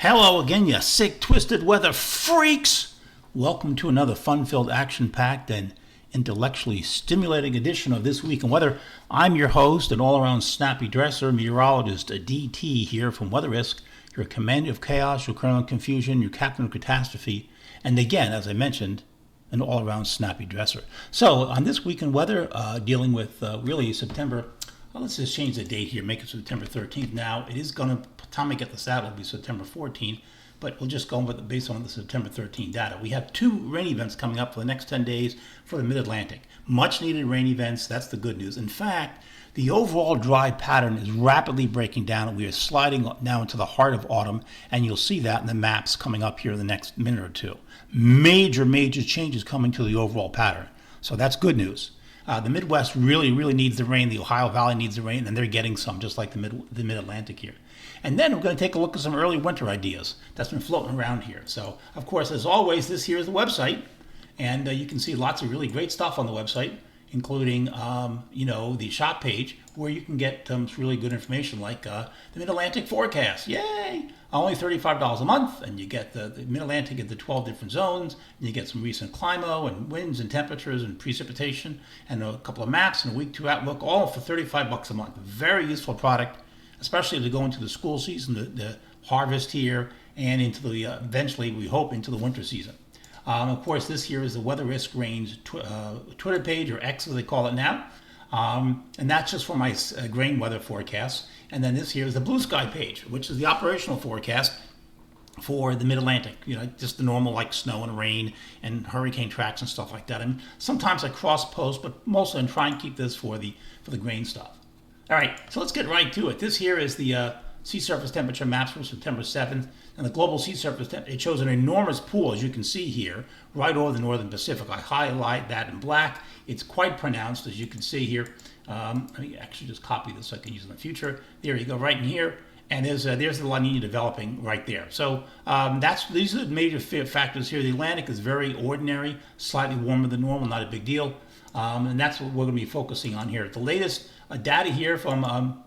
Hello again, you sick, twisted weather freaks! Welcome to another fun-filled, action-packed, and intellectually stimulating edition of This Week in Weather. I'm your host and all-around snappy dresser, meteorologist, DT here from Weather Risk, your commander of chaos, your colonel of confusion, your captain of catastrophe, and again, as I mentioned, an all-around snappy dresser. So, on This Week in Weather, dealing with really September, let's just change the date here, make it September 13th. Now, it is going to, time I get this out, it'll be September 14th, but we'll just go with based on the September 13th data. We have two rain events coming up for the next 10 days for the Mid-Atlantic. Much needed rain events, that's the good news. In fact, the overall dry pattern is rapidly breaking down, and we are sliding now into the heart of autumn, and you'll see that in the maps coming up here in the next minute or two. Major changes coming to the overall pattern. So that's good news. The Midwest really needs the rain. The Ohio Valley needs the rain, and they're getting some, just like the Mid-Atlantic here. And then we're going to take a look at some early winter ideas that's been floating around here. So, of course, as always, this here is the website, and you can see lots of really great stuff on the website, including, the shop page, where you can get some really good information, like the Mid-Atlantic forecast. Yay! Only $35 a month, and you get the Mid-Atlantic at the 12 different zones, and you get some recent climo and winds and temperatures and precipitation, and a couple of maps and a week 2 outlook, all for $35 a month. Very useful product, especially to go into the school season, the harvest here, and into the eventually, we hope, into the winter season. Of course, this here is the Weather Risk Range Twitter page, or X as they call it now. And that's just for my grain weather forecasts. And then this here is the Blue Sky page, which is the operational forecast for the Mid-Atlantic. Just the normal, like snow and rain and hurricane tracks and stuff like that. And sometimes I cross-post, but mostly I'm trying to keep this for the grain stuff. All right, so let's get right to it. This here is the sea surface temperature maps from September 7th. And the global sea surface it shows an enormous pool, as you can see here, right over the northern Pacific. I highlight that in black. It's quite pronounced, as you can see here. Let me actually just copy this so I can use it in the future. There you go, right in here. And there's the La Nina developing right there. So these are the major factors here. The Atlantic is very ordinary, slightly warmer than normal, not a big deal. And that's what we're going to be focusing on here. The latest data here from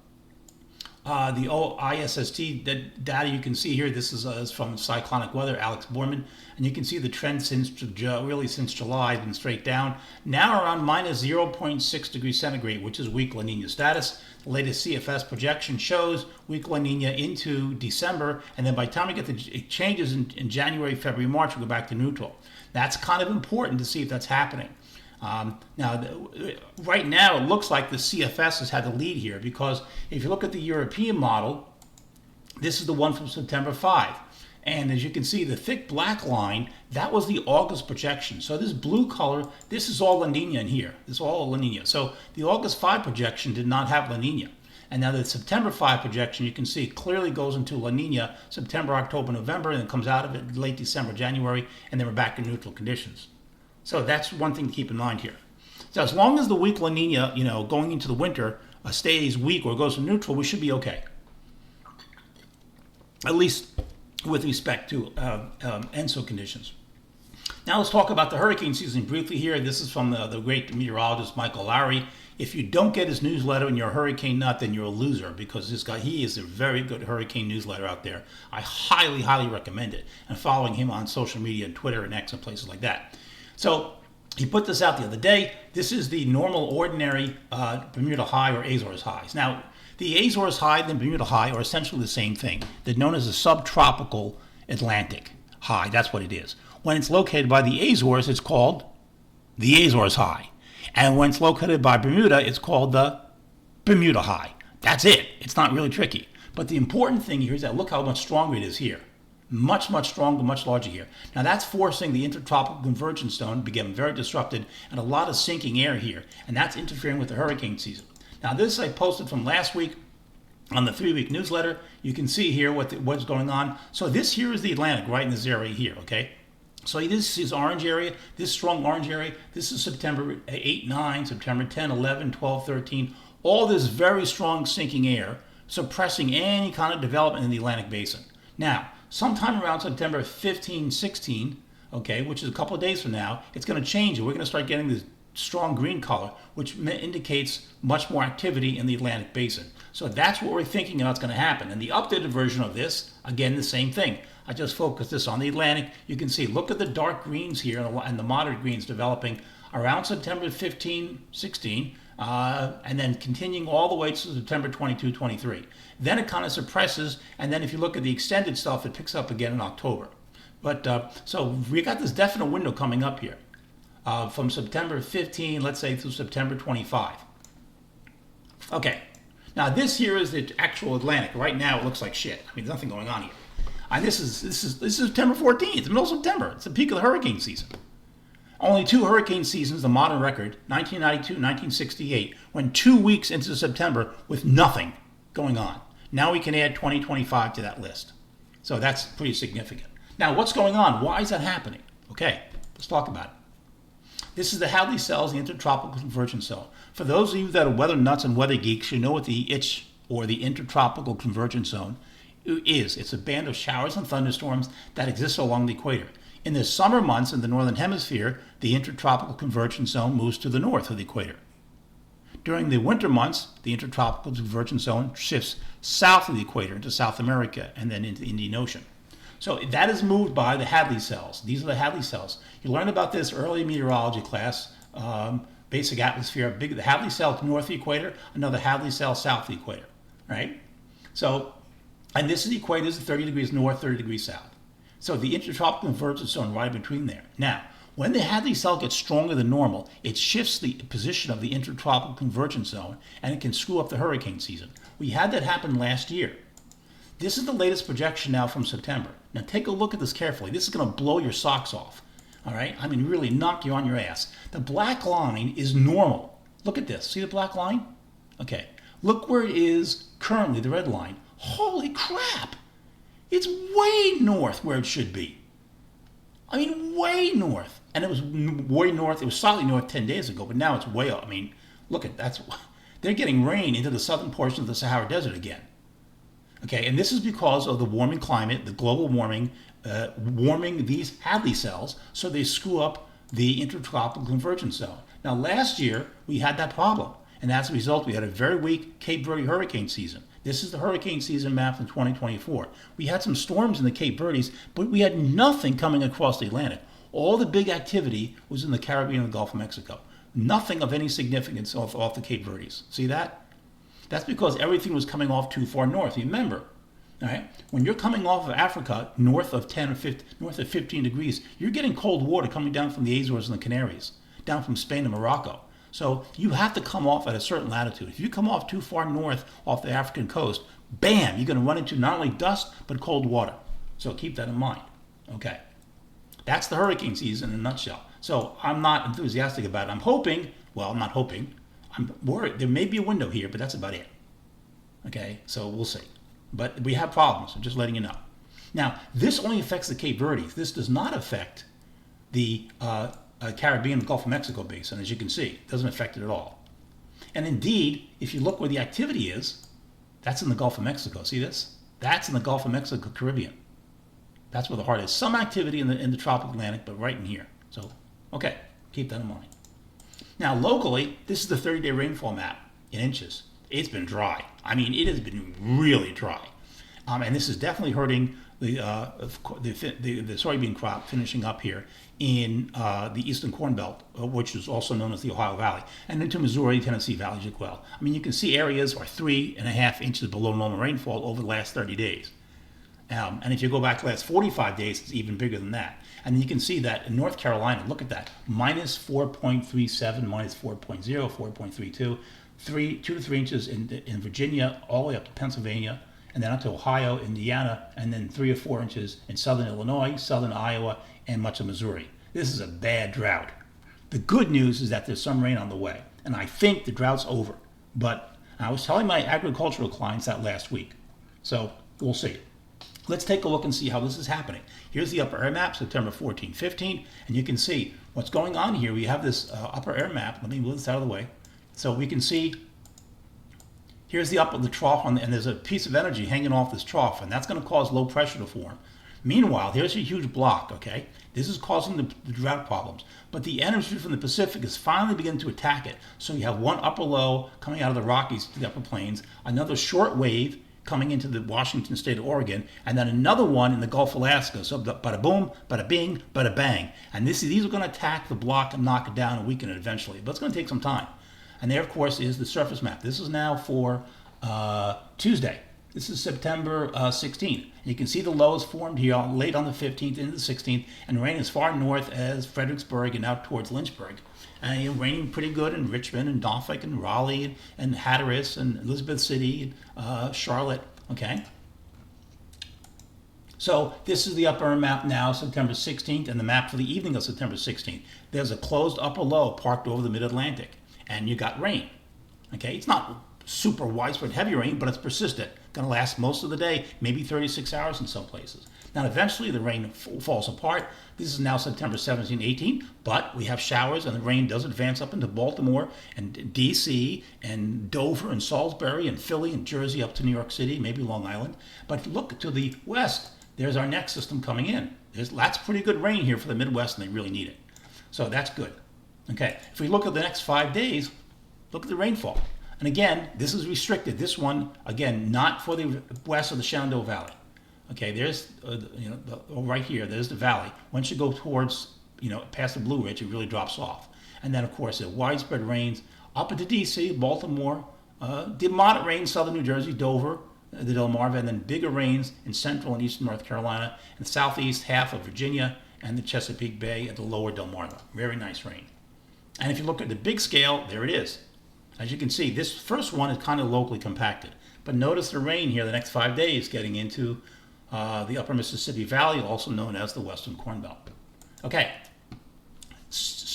the ISST data you can see here. This is from Cyclonic Weather, Alex Borman, and you can see the trend since July has been straight down. Now around minus 0.6 degrees centigrade, which is weak La Nina status. The latest CFS projection shows weak La Nina into December, and then by the time we get the changes in January, February, March, we'll go back to neutral. That's kind of important to see if that's happening. Right now, it looks like the CFS has had the lead here, because if you look at the European model, this is the one from September 5. And as you can see, the thick black line, that was the August projection. So this blue color, this is all La Nina in here. This is all La Nina. So the August 5 projection did not have La Nina. And now the September 5 projection, you can see, clearly goes into La Nina September, October, November, and then comes out of it late December, January, and then we're back in neutral conditions. So that's one thing to keep in mind here. So as long as the weak La Nina, going into the winter, stays weak or goes to neutral, we should be okay. At least with respect to ENSO conditions. Now let's talk about the hurricane season briefly here. This is from the great meteorologist Michael Lowry. If you don't get his newsletter and you're a hurricane nut, then you're a loser, because this guy, he is a very good hurricane newsletter out there. I highly recommend it. And following him on social media and Twitter and X and places like that. So he put this out the other day. This is the normal, ordinary Bermuda high or Azores highs. Now, the Azores high and the Bermuda high are essentially the same thing. They're known as a subtropical Atlantic high. That's what it is. When it's located by the Azores, it's called the Azores high. And when it's located by Bermuda, it's called the Bermuda high. That's it. It's not really tricky. But the important thing here is that look how much stronger it is here. Much stronger, much larger here. Now that's forcing the intertropical convergence zone to become very disrupted, and a lot of sinking air here, and that's interfering with the hurricane season. Now this I posted from last week on the 3-week newsletter. You can see here what's going on. So this here is the Atlantic, right in this area here, okay? So this is orange area, this strong orange area. This is September 8, 9, September 10, 11, 12, 13. All this very strong sinking air suppressing any kind of development in the Atlantic basin. Now, sometime around September 15, 16, okay, which is a couple of days from now, it's going to change, and we're going to start getting this strong green color, which indicates much more activity in the Atlantic basin. So that's what we're thinking that's going to happen. And the updated version of this, again, the same thing. I just focused this on the Atlantic. You can see, look at the dark greens here and the moderate greens developing around September 15, 16, and then continuing all the way to September 22, 23. Then it kind of suppresses, and then if you look at the extended stuff, it picks up again in October. But so we got this definite window coming up here from September 15, let's say, through September 25. Okay, now this here is the actual Atlantic. Right now it looks like shit. I mean, there's nothing going on here. And this is September 14th, middle of September. It's the peak of the hurricane season. Only 2 hurricane seasons, the modern record, 1992, 1968, went 2 weeks into September with nothing going on. Now we can add 2025 to that list. So that's pretty significant. Now, what's going on? Why is that happening? Okay, let's talk about it. This is the Hadley cells, the intertropical convergence zone. For those of you that are weather nuts and weather geeks, you know what the ITCH, or the intertropical convergence zone, is. It's a band of showers and thunderstorms that exists along the equator. In the summer months in the northern hemisphere, the intertropical convergence zone moves to the north of the equator. During the winter months, the intertropical convergence zone shifts south of the equator into South America and then into the Indian Ocean. So that is moved by the Hadley cells. These are the Hadley cells. You learned about this early in meteorology class, basic atmosphere. The Hadley cell north of the equator, another Hadley cell south of the equator, right? So, and this is the equator, this is 30 degrees north, 30 degrees south. So the intertropical convergence zone right between there. Now, when the Hadley cell gets stronger than normal, it shifts the position of the intertropical convergence zone, and it can screw up the hurricane season. We had that happen last year. This is the latest projection now from September. Now take a look at this carefully. This is going to blow your socks off. All right? I mean, really knock you on your ass. The black line is normal. Look at this. See the black line? Okay. Look where it is currently, the red line. Holy crap! It's way north where it should be. I mean, way north. And it was way north. It was slightly north 10 days ago, but now it's way up. I mean, look at that. They're getting rain into the southern portion of the Sahara Desert again. Okay, and this is because of the warming climate, the global warming, warming these Hadley cells, so they screw up the intertropical convergence zone. Now, last year, we had that problem, and as a result, we had a very weak Cape Verde hurricane season. This is the hurricane season map in 2024. We had some storms in the Cape Verdes, but we had nothing coming across the Atlantic. All the big activity was in the Caribbean and the Gulf of Mexico. Nothing of any significance off the Cape Verdes. See that? That's because everything was coming off too far north. Remember, all right, when you're coming off of Africa, north of 10 or 15, north of 15 degrees, you're getting cold water coming down from the Azores and the Canaries, down from Spain and Morocco. So you have to come off at a certain latitude. If you come off too far north off the African coast, bam, you're going to run into not only dust, but cold water. So keep that in mind. Okay. That's the hurricane season in a nutshell. So I'm not enthusiastic about it. I'm hoping, well, I'm not hoping, I'm worried. There may be a window here, but that's about it. Okay, so we'll see. But we have problems, I'm just letting you know. Now, this only affects the Cape Verdes. This does not affect the Caribbean and Gulf of Mexico basin, as you can see. It doesn't affect it at all. And indeed, if you look where the activity is, that's in the Gulf of Mexico. See this? That's in the Gulf of Mexico, Caribbean. That's where the heart is. Some activity in the tropical Atlantic, but right in here. So, okay, keep that in mind. Now, locally, this is the 30-day rainfall map in inches. It's been dry. I mean, it has been really dry. And this is definitely hurting the soybean crop finishing up here in the Eastern Corn Belt, which is also known as the Ohio Valley, and into Missouri, Tennessee valleys as well. I mean, you can see areas are 3.5 inches below normal rainfall over the last 30 days. And if you go back the last 45 days, it's even bigger than that. And you can see that in North Carolina, look at that, minus 4.37, minus 4.0, 4.32, 2 to 3 inches in Virginia, all the way up to Pennsylvania, and then up to Ohio, Indiana, and then 3 or 4 inches in southern Illinois, southern Iowa, and much of Missouri. This is a bad drought. The good news is that there's some rain on the way, and I think the drought's over. But I was telling my agricultural clients that last week, so we'll see. Let's take a look and see how this is happening. Here's the upper air map, September 14, 15, and you can see what's going on here. We have this upper air map. Let me move this out of the way. So we can see here's the trough, and there's a piece of energy hanging off this trough, and that's going to cause low pressure to form. Meanwhile, here's a huge block, okay? This is causing the drought problems. But the energy from the Pacific is finally beginning to attack it. So you have one upper low coming out of the Rockies to the upper plains, another short wave coming into the Washington state of Oregon, and then another one in the Gulf of Alaska. So bada boom, bada bing, bada bang. And these are going to attack the block and knock it down and weaken it eventually. But it's going to take some time. And there, of course, is the surface map. This is now for Tuesday. This is September 16th. You can see the lows formed here late on the 15th into the 16th, and rain as far north as Fredericksburg and out towards Lynchburg. And raining pretty good in Richmond and Norfolk and Raleigh and Hatteras and Elizabeth City, Charlotte. Okay. So this is the upper map now, September 16th, and the map for the evening of September 16th. There's a closed upper low parked over the mid-Atlantic, and you got rain. Okay, it's not super widespread heavy rain, but it's persistent. Going to last most of the day, maybe 36 hours in some places. Now, eventually the rain falls apart. This is now September 17, 18, but we have showers, and the rain does advance up into Baltimore and D.C. and Dover and Salisbury and Philly and Jersey up to New York City, maybe Long Island. But look to the west. There's our next system coming in. That's pretty good rain here for the Midwest, and they really need it. So that's good. Okay, if we look at the next 5 days, look at the rainfall. And again, this is restricted. This one, again, not for the west of the Shenandoah Valley. Okay, there's, right here, there's the valley. Once you go towards, past the Blue Ridge, it really drops off. And then, of course, the widespread rains up into D.C., Baltimore, moderate rains, southern New Jersey, Dover, the Delmarva, and then bigger rains in central and eastern North Carolina, and southeast half of Virginia, and the Chesapeake Bay at the lower Delmarva. Very nice rain. And if you look at the big scale, there it is. As you can see, this first one is kind of locally compacted. But notice the rain here the next 5 days getting into the upper Mississippi Valley, also known as the Western Corn Belt. Okay,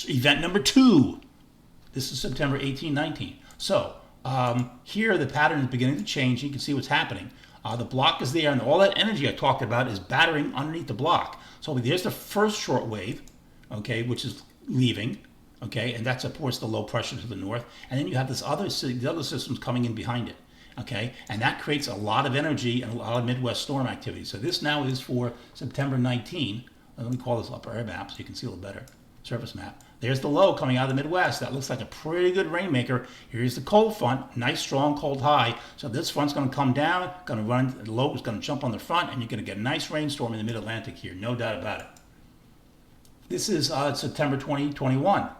event number 2. This is September 18, 19. So here the pattern is beginning to change. You can see what's happening. The block is there, and all that energy I talked about is battering underneath the block. So there's the first short wave, okay, which is leaving. Okay, and that supports the low pressure to the north. And then you have the other systems coming in behind it. Okay, and that creates a lot of energy and a lot of Midwest storm activity. So this now is for September 19. Let me call this upper air map so you can see a little better. Surface map. There's the low coming out of the Midwest. That looks like a pretty good rainmaker. Here's the cold front, nice strong cold high. So this front's going to come down, going to run, the low is going to jump on the front, and you're going to get a nice rainstorm in the mid-Atlantic here, no doubt about it. This is September 2021.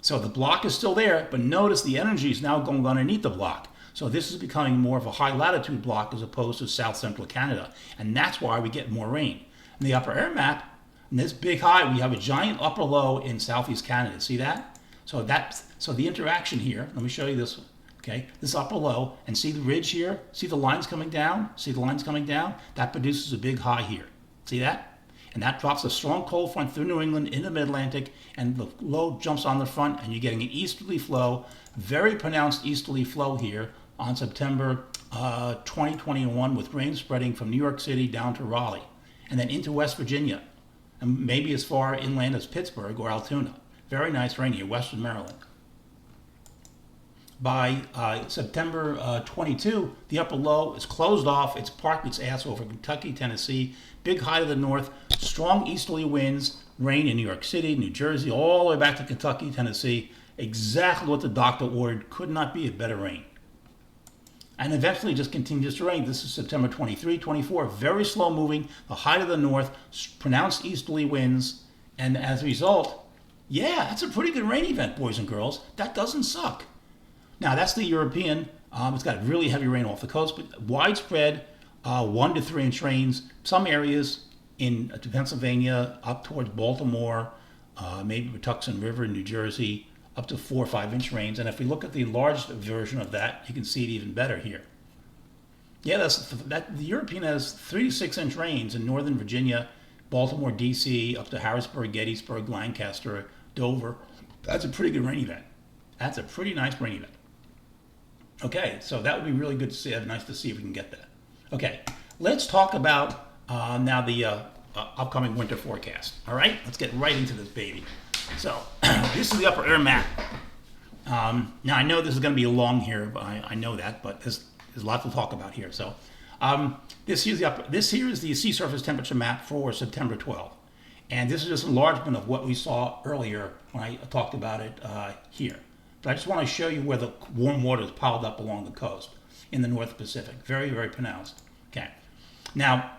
So the block is still there, but notice the energy is now going underneath the block. So this is becoming more of a high latitude block as opposed to south central Canada. And that's why we get more rain. In the upper air map, in this big high, we have a giant upper low in southeast Canada. See that? So the interaction here, let me show you this one. Okay, this upper low, and see the ridge here? See the lines coming down? See the lines coming down? That produces a big high here. See that? And that drops a strong cold front through New England in the mid-Atlantic, and the low jumps on the front, and you're getting an easterly flow, very pronounced easterly flow here on September 2021 with rain spreading from New York City down to Raleigh, and then into West Virginia, and maybe as far inland as Pittsburgh or Altoona. Very nice rain here, western Maryland. By September 22, the upper low is closed off. It's parked its ass over Kentucky, Tennessee. Big high to the north, strong easterly winds, rain in New York City, New Jersey, all the way back to Kentucky, Tennessee. Exactly what the doctor ordered. Could not be a better rain. And eventually just continues to rain. This is September 23, 24. Very slow moving, the high to the north, pronounced easterly winds. And as a result, yeah, that's a pretty good rain event, boys and girls. That doesn't suck. Now, that's the European. It's got really heavy rain off the coast, but widespread 1 to 3 inch rains. Some areas in Pennsylvania, up towards Baltimore, maybe Patuxent River in New Jersey, up to 4 or 5 inch rains. And if we look at the large version of that, you can see it even better here. Yeah, the European has 3 to 6 inch rains in northern Virginia, Baltimore, D.C., up to Harrisburg, Gettysburg, Lancaster, Dover. That's a pretty good rain event. That's a pretty nice rain event. Okay, so that would be really good to see. Nice to see if we can get that. Okay, let's talk about now the upcoming winter forecast. All right, let's get right into this baby. So this is the upper air map. Now I know this is going to be long here, but I know that, but there's a lot to talk about here. So this here is the sea surface temperature map for September 12th. And this is just an enlargement of what we saw earlier when I talked about it here. But I just want to show you where the warm water is piled up along the coast in the North Pacific. Very, very pronounced. Okay. Now,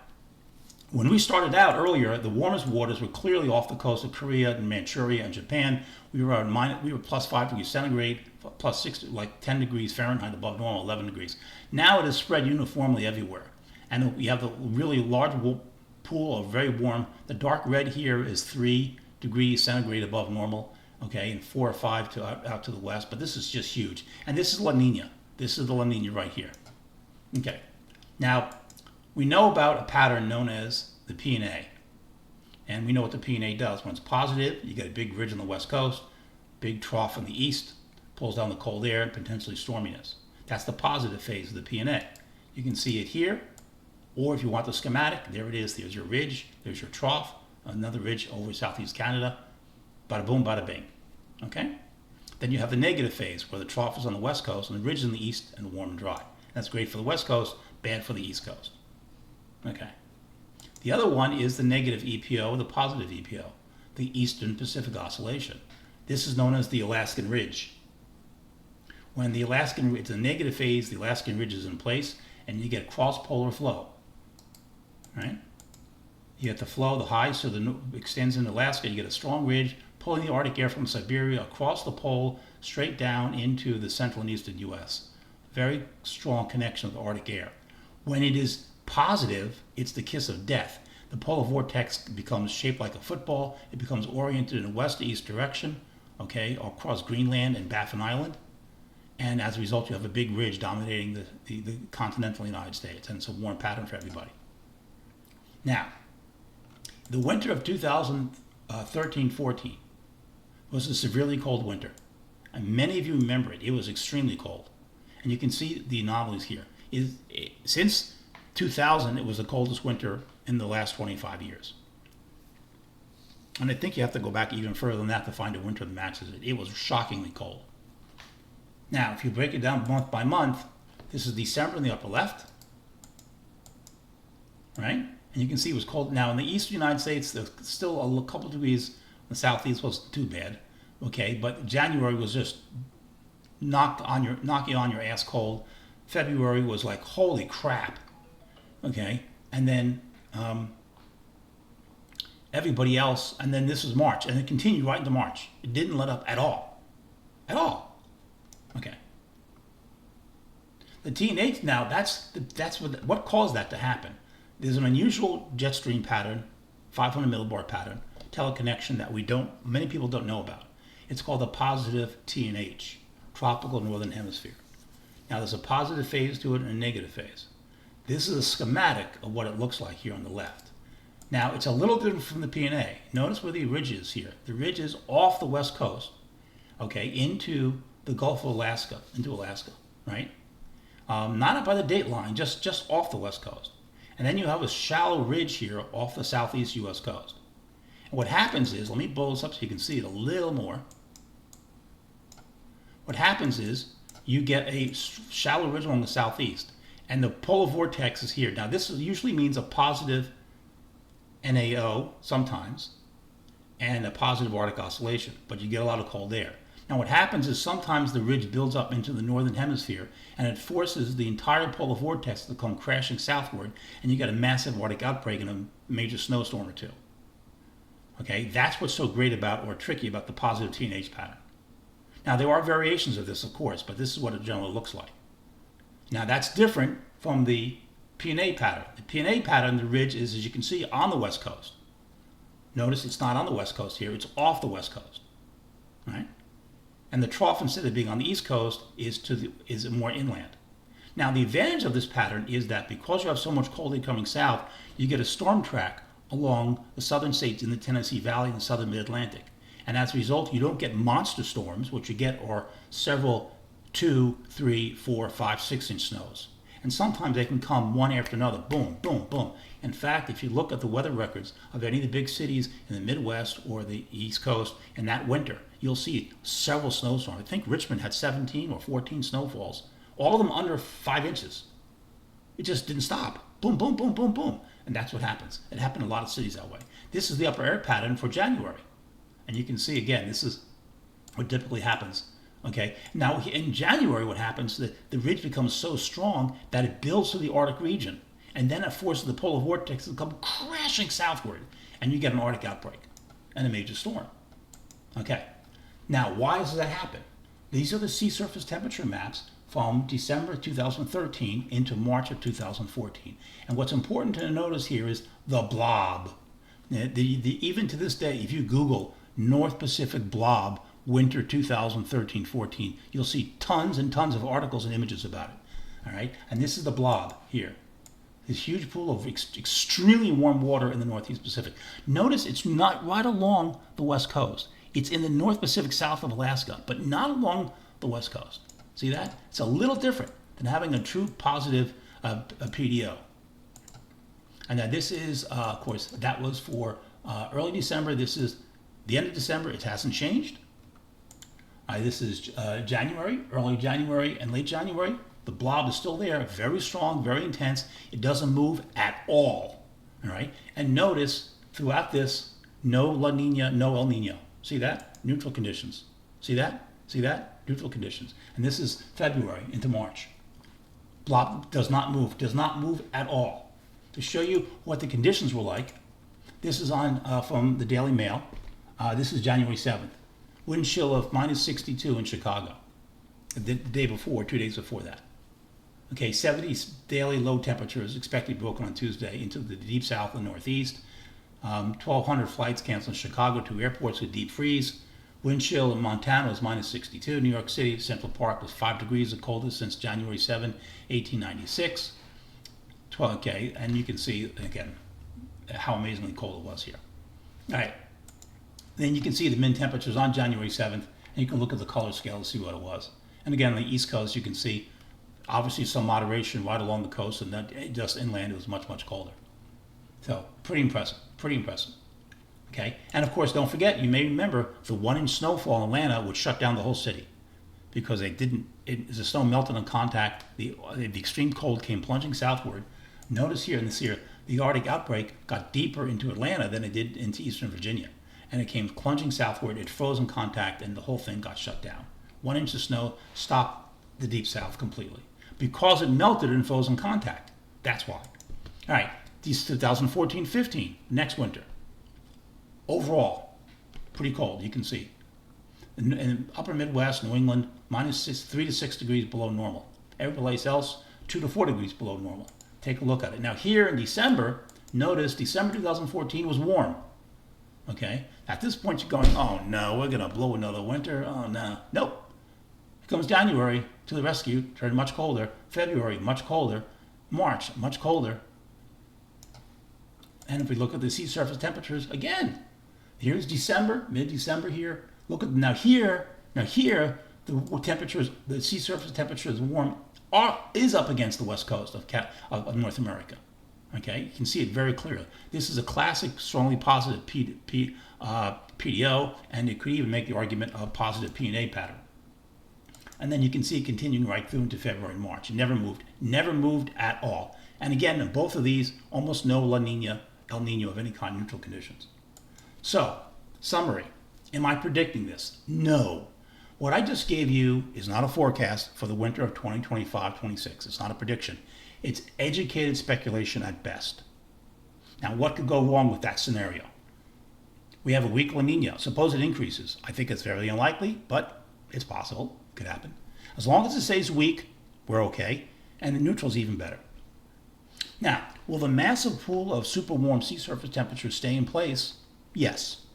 when we started out earlier, the warmest waters were clearly off the coast of Korea and Manchuria and Japan. We were plus 5 degrees centigrade, plus 6, like 10 degrees Fahrenheit above normal, 11 degrees. Now it is spread uniformly everywhere. And we have the really large pool of very warm. The dark red here is 3 degrees centigrade above normal, okay, and 4 or 5 out to the west. But this is just huge. And this is La Nina. This is the La Nina right here. Okay. Now, we know about a pattern known as the P&A. And we know what the P&A does. When it's positive, you get a big ridge on the west coast, big trough in the east, pulls down the cold air and potentially storminess. That's the positive phase of the P&A. You can see it here, or if you want the schematic, there it is. There's your ridge, there's your trough, another ridge over southeast Canada, bada boom, bada bing. Okay? Then you have the negative phase, where the trough is on the west coast and the ridge is in the east and warm and dry. That's great for the west coast, bad for the east coast. Okay. The other one is the negative EPO, the positive EPO, the Eastern Pacific Oscillation. This is known as the Alaskan Ridge. When the Alaskan, it's a negative phase, the Alaskan Ridge is in place, and you get cross-polar flow. Right? You get the flow, the high, so the extends into Alaska. You get a strong ridge pulling the Arctic air from Siberia across the pole, straight down into the central and eastern U.S. Very strong connection with the Arctic air. When it is positive, it's the kiss of death. The polar vortex becomes shaped like a football. It becomes oriented in a west to east direction, okay, across Greenland and Baffin Island. And as a result, you have a big ridge dominating the continental United States, and it's a warm pattern for everybody. Now, the winter of 2013-14 was a severely cold winter. And many of you remember it. It was extremely cold. And you can see the anomalies here. Since 2000, it was the coldest winter in the last 25 years. And I think you have to go back even further than that to find a winter that matches it. It was shockingly cold. Now, if you break it down month by month, this is December in the upper left, right? And you can see it was cold. Now, in the eastern United States, there's still a couple degrees. In the southeast wasn't too bad, okay? But January was just knocking on your ass cold. February was like, holy crap, okay? And then everybody else, and then this is March, and it continued right into March. It didn't let up at all. At all. Okay. The TNH now, that's what caused that to happen. There's an unusual jet stream pattern, 500 millibar pattern, teleconnection that many people don't know about. It's called the positive TNH, tropical northern hemisphere. Now there's a positive phase to it and a negative phase. This is a schematic of what it looks like here on the left. Now it's a little different from the P&A. Notice where the ridge is here. The ridge is off the west coast, okay, into the Gulf of Alaska, into Alaska, right? Not up by the date line, just off the west coast. And then you have a shallow ridge here off the southeast U.S. coast. And what happens is, let me blow this up so you can see it a little more. What happens is you get a shallow ridge along the southeast, and the polar vortex is here. Now this usually means a positive NAO sometimes, and a positive Arctic oscillation, but you get a lot of cold air. Now what happens is sometimes the ridge builds up into the northern hemisphere and it forces the entire polar vortex to come crashing southward, and you get a massive Arctic outbreak and a major snowstorm or two. Okay, that's what's so great about, or tricky about, the positive TNH pattern. Now there are variations of this, of course, but this is what it generally looks like. Now that's different from the P&A pattern. The P&A pattern, the ridge is, as you can see, on the west coast. Notice it's not on the west coast here, it's off the west coast. Right? And the trough, instead of being on the east coast, is more inland. Now the advantage of this pattern is that because you have so much cold air coming south, you get a storm track along the southern states in the Tennessee Valley and the southern mid-Atlantic. And as a result, you don't get monster storms. What you get are several 2, 3, 4, 5, 6-inch snows. And sometimes they can come one after another, boom, boom, boom. In fact, if you look at the weather records of any of the big cities in the Midwest or the East Coast in that winter, you'll see several snowstorms. I think Richmond had 17 or 14 snowfalls, all of them under 5 inches. It just didn't stop. Boom, boom, boom, boom, boom. And that's what happens. It happened in a lot of cities that way. This is the upper air pattern for January. And you can see, again, this is what typically happens. Okay. Now, in January, what happens, the ridge becomes so strong that it builds to the Arctic region. And then it forces the polar vortex to come crashing southward. And you get an Arctic outbreak and a major storm. Okay. Now, why does that happen? These are the sea surface temperature maps from December 2013 into March of 2014. And what's important to notice here is the blob. Even to this day, if you Google North Pacific blob winter 2013-14, you'll see tons and tons of articles and images about it. All right, and this is the blob here. This huge pool of extremely warm water in the Northeast Pacific. Notice it's not right along the West Coast. It's in the North Pacific south of Alaska, but not along the West Coast. See that? It's a little different than having a true positive PDO. And now this is, of course, that was for early December. This is the end of December. It hasn't changed. This is January, early January and late January. The blob is still there, very strong, very intense. It doesn't move at all. All right. And notice throughout this, no La Nina, no El Nino. See that? Neutral conditions. See that? See that? Neutral conditions. And this is February into March. Blob does not move at all. To show you what the conditions were like, this is on from the Daily Mail. This is January 7th. Wind chill of minus 62 in Chicago. The day before, 2 days before that. Okay, 70 daily low temperatures expected broken on Tuesday into the deep south and northeast. 1,200 flights canceled in Chicago, 2 airports with deep freeze. Wind chill in Montana was minus 62. New York City, Central Park was 5 degrees, the coldest since January 7, 1896. Okay, and you can see, again, how amazingly cold it was here. All right. Then you can see the min temperatures on January 7th, and you can look at the color scale to see what it was. And again, on the East Coast, you can see obviously some moderation right along the coast, and then just inland it was much, much colder. So pretty impressive, pretty impressive. Okay, and of course, don't forget, you may remember the 1-inch snowfall in Atlanta would shut down the whole city because they didn't. The snow melted on contact. The extreme cold came plunging southward. Notice here in this year, the Arctic outbreak got deeper into Atlanta than it did into Eastern Virginia, and it came plunging southward. It froze in contact, and the whole thing got shut down. 1 inch of snow stopped the deep south completely because it melted and froze in contact. That's why. All right, these 2014-15, next winter. Overall, pretty cold, you can see. In upper Midwest, New England, minus 3 to 6 degrees below normal. Every place else, 2 to 4 degrees below normal. Take a look at it. Now here in December, notice December 2014 was warm. Okay? At this point, you're going, oh no, we're going to blow another winter. Oh no. Nope. Here comes January to the rescue, turned much colder. February, much colder. March, much colder. And if we look at the sea surface temperatures, again, here's December, mid-December here. Look at now here, the temperatures, the sea surface temperature is warm, is up against the west coast of North America. Okay, you can see it very clearly. This is a classic, strongly positive PDO, and it could even make the argument of positive P&A pattern. And then you can see it continuing right through into February and March. It never moved at all. And again, in both of these, almost no La Nina, El Nino of any kind, neutral conditions. So, summary. Am I predicting this? No. What I just gave you is not a forecast for the winter of 2025-26. It's not a prediction. It's educated speculation at best. Now, what could go wrong with that scenario? We have a weak La Nina. Suppose it increases. I think it's very unlikely, but it's possible. It could happen. As long as it stays weak, we're okay. And the neutral is even better. Now, will the massive pool of super warm sea surface temperatures stay in place? Yes.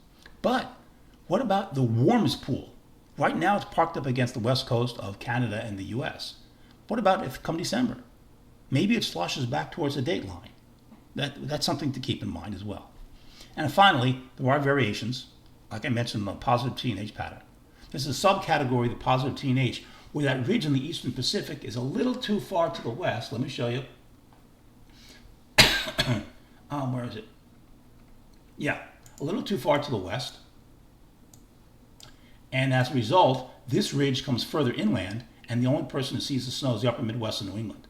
But what about the warmest pool? Right now it's parked up against the west coast of Canada and the US. What about if come December? Maybe it slushes back towards the date line. That's something to keep in mind as well. And finally, there are variations, like I mentioned, the positive TNH pattern. This is a subcategory, the positive TNH, where that ridge in the eastern Pacific is a little too far to the west. Let me show you. Where is it? Yeah, a little too far to the west. And as a result, this ridge comes further inland, and the only person who sees the snow is the upper Midwest and New England.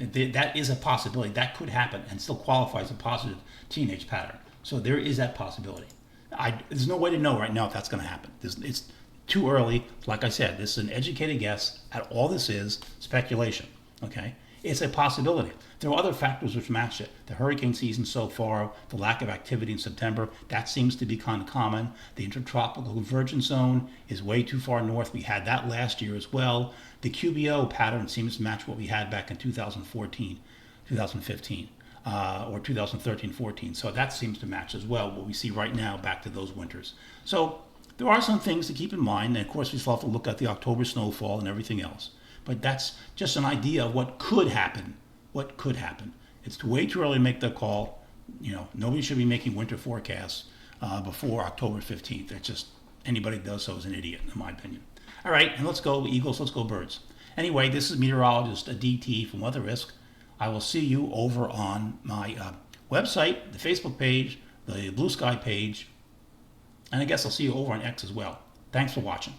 That is a possibility. That could happen and still qualify as a positive teenage pattern. So there is that possibility. There's no way to know right now if that's going to happen. It's too early. Like I said, this is an educated guess at all this is speculation. Okay? It's a possibility. There are other factors which match it. The hurricane season so far, the lack of activity in September, that seems to be kind of common. The intertropical convergence zone is way too far north. We had that last year as well. The QBO pattern seems to match what we had back in 2014, 2015, or 2013-14. So that seems to match as well what we see right now back to those winters. So there are some things to keep in mind. And of course, we still have to look at the October snowfall and everything else. But that's just an idea of what could happen. What could happen. It's way too early to make the call. Nobody should be making winter forecasts before October 15th. It's just anybody who does so is an idiot, in my opinion. All right, and let's go Eagles, let's go Birds. Anyway, this is meteorologist DT from Weather Risk. I will see you over on my website, the Facebook page, the Blue Sky page, and I guess I'll see you over on X as well. Thanks for watching.